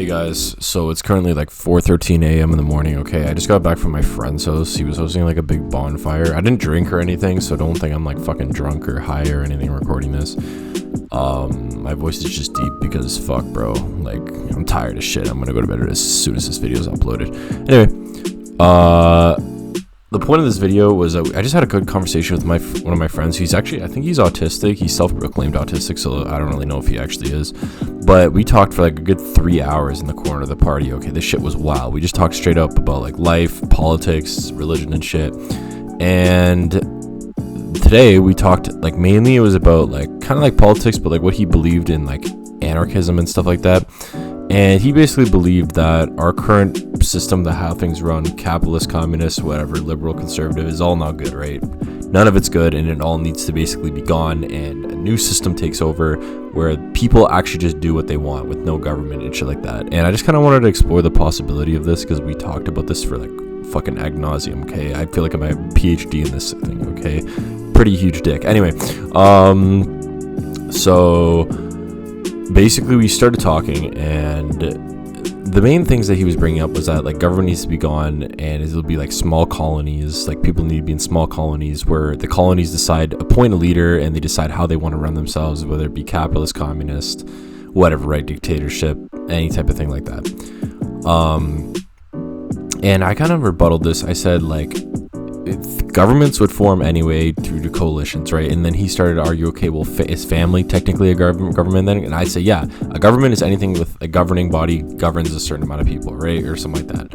Hey guys, so it's currently like 4:13 a.m. in the morning, okay? I just got back from my friend's house. He was hosting like a big bonfire. I didn't drink or anything, so don't think I'm like fucking drunk or high or anything recording this. My voice is just deep because fuck, bro. Like, I'm tired as shit. I'm gonna go to bed as soon as this video is uploaded. Anyway, the point of this video was I just had a good conversation with one of my friends. He's actually, I think he's autistic. He's self-proclaimed autistic, so I don't really know if he actually is. But we talked for like a good 3 hours in the corner of the party. Okay, this shit was wild. We just talked straight up about like life, politics, religion, and shit. And today we talked like mainly it was about like kind of like politics, but like what he believed in, like anarchism and stuff like that. And he basically believed that our current system, the how things run, capitalist, communist, whatever, liberal, conservative, is all not good, right? None of it's good, and it all needs to basically be gone, and a new system takes over where people actually just do what they want with no government and shit like that. And I just kind of wanted to explore the possibility of this because we talked about this for like fucking ad nauseum, okay? I feel like I'm a PhD in this thing, okay? Pretty huge dick. Anyway, so basically we started talking, and the main things that he was bringing up was that like government needs to be gone, and it'll be like small colonies. Like people need to be in small colonies where the colonies appoint a leader, and they decide how they want to run themselves, whether it be capitalist, communist, whatever, right, dictatorship, any type of thing like that. And I kind of rebutted this. I said like governments would form anyway through the coalitions, right? And then he started to argue, okay, well, is family technically a government then? And I say, yeah, a government is anything with a governing body governs a certain amount of people, right? Or something like that.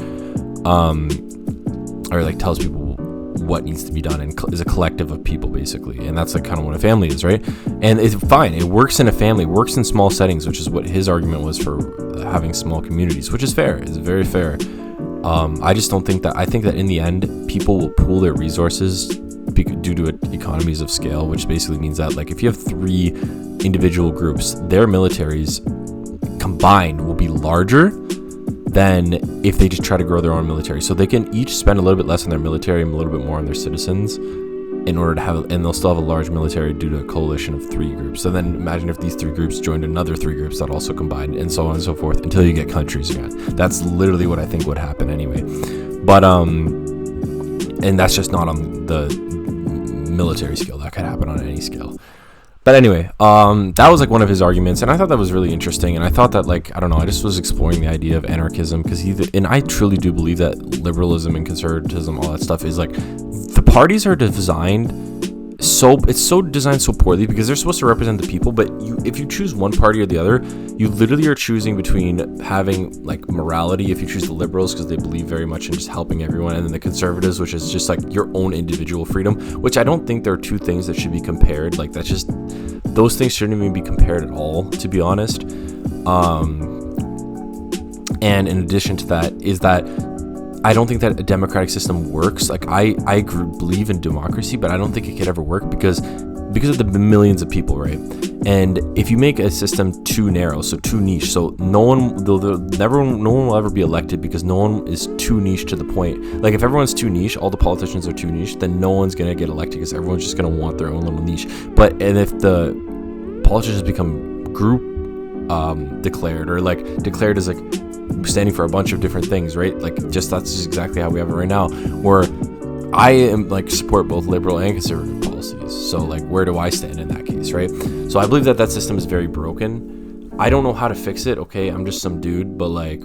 Or like tells people what needs to be done and is a collective of people, basically. And that's like kind of what a family is, right? And it's fine. It works in a family, works in small settings, which is what his argument was for having small communities, which is fair. It's very fair. I just don't think that. I think that in the end, people will pool their resources due to economies of scale, which basically means that like if you have 3 individual groups, their militaries combined will be larger than if they just try to grow their own military. So they can each spend a little bit less on their military and a little bit more on their citizens in order to have, and they'll still have a large military due to a coalition of 3 groups. So then imagine if these 3 groups joined another 3 groups that also combined, and so on and so forth, until you get countries again. That's literally what I think would happen anyway. But and that's just not on the military scale. That could happen on any scale. But anyway, that was like one of his arguments, and I thought that was really interesting. And I thought that, like, I don't know, I just was exploring the idea of anarchism because and I truly do believe that liberalism and conservatism, all that stuff, is like the parties are designed so designed so poorly because they're supposed to represent the people, but if you choose one party or the other, you literally are choosing between having like morality if you choose the liberals because they believe very much in just helping everyone, and then the conservatives, which is just like your own individual freedom, which I don't think there are 2 things that should be compared. Like that's just, those things shouldn't even be compared at all, to be honest. And in addition to that is that I don't think that a democratic system works. Like I believe in democracy, but I don't think it could ever work because of the millions of people, right? And if you make a system too narrow, so too niche, so no one will ever be elected because no one is too niche to the point. Like if everyone's too niche, all the politicians are too niche, then no one's gonna get elected because everyone's just gonna want their own little niche. And if the politicians become group declared, or like declared as like standing for a bunch of different things, right? Like that's just exactly how we have it right now, where I am like support both liberal and conservative policies. So like where do I stand in that case, right? So I believe that system is very broken. I don't know how to fix it, okay? I'm just some dude, but like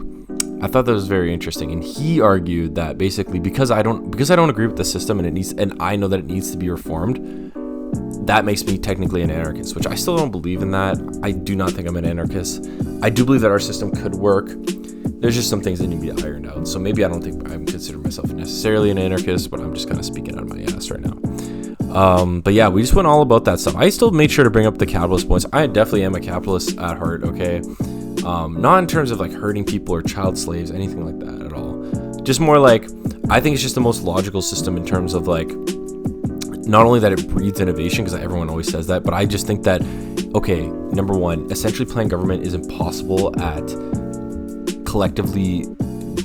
I thought that was very interesting. And he argued that basically because I don't agree with the system and I know that it needs to be reformed, that makes me technically an anarchist, which I still don't believe in that. I do not think I'm an anarchist. I do believe that our system could work. There's just some things that need to be ironed out. So maybe I don't think I'm considering myself necessarily an anarchist, but I'm just kind of speaking out of my ass right now. But yeah, we just went all about that stuff. I still made sure to bring up the capitalist points. I definitely am a capitalist at heart, okay? Not in terms of like hurting people or child slaves, anything like that at all. Just more like, I think it's just the most logical system in terms of like, not only that it breeds innovation, because everyone always says that, but I just think that, okay, number one, essentially playing government is impossible at collectively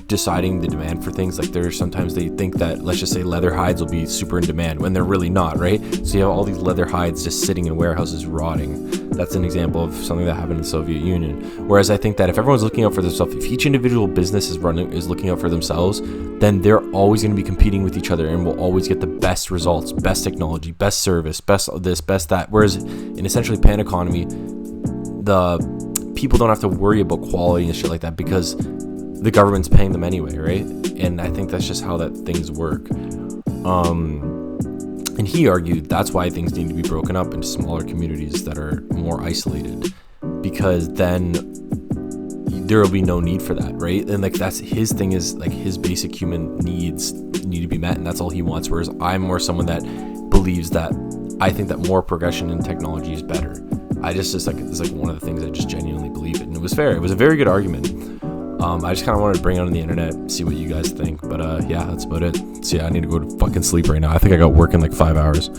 deciding the demand for things. Like sometimes they think that, let's just say, leather hides will be super in demand when they're really not, right? So you have all these leather hides just sitting in warehouses rotting. That's an example of something that happened in the Soviet Union. Whereas I think that if everyone's looking out for themselves, if each individual business is looking out for themselves, then they're always going to be competing with each other and will always get the best results, best technology, best service, best this, best that. Whereas in essentially pan economy, the people don't have to worry about quality and shit like that because the government's paying them anyway, right? And I think that's just how that things work. And he argued that's why things need to be broken up into smaller communities that are more isolated, because then there will be no need for that, right? And like that's his thing, is like his basic human needs need to be met, and that's all he wants. Whereas I'm more someone that believes that I think that more progression in technology is better. I just like it's like one of the things I just genuinely believe in. And it was fair. It was a very good argument. I just kind of wanted to bring it on the internet, see what you guys think. But yeah, that's about it. So yeah, I need to go to fucking sleep right now. I think I got work in like 5 hours.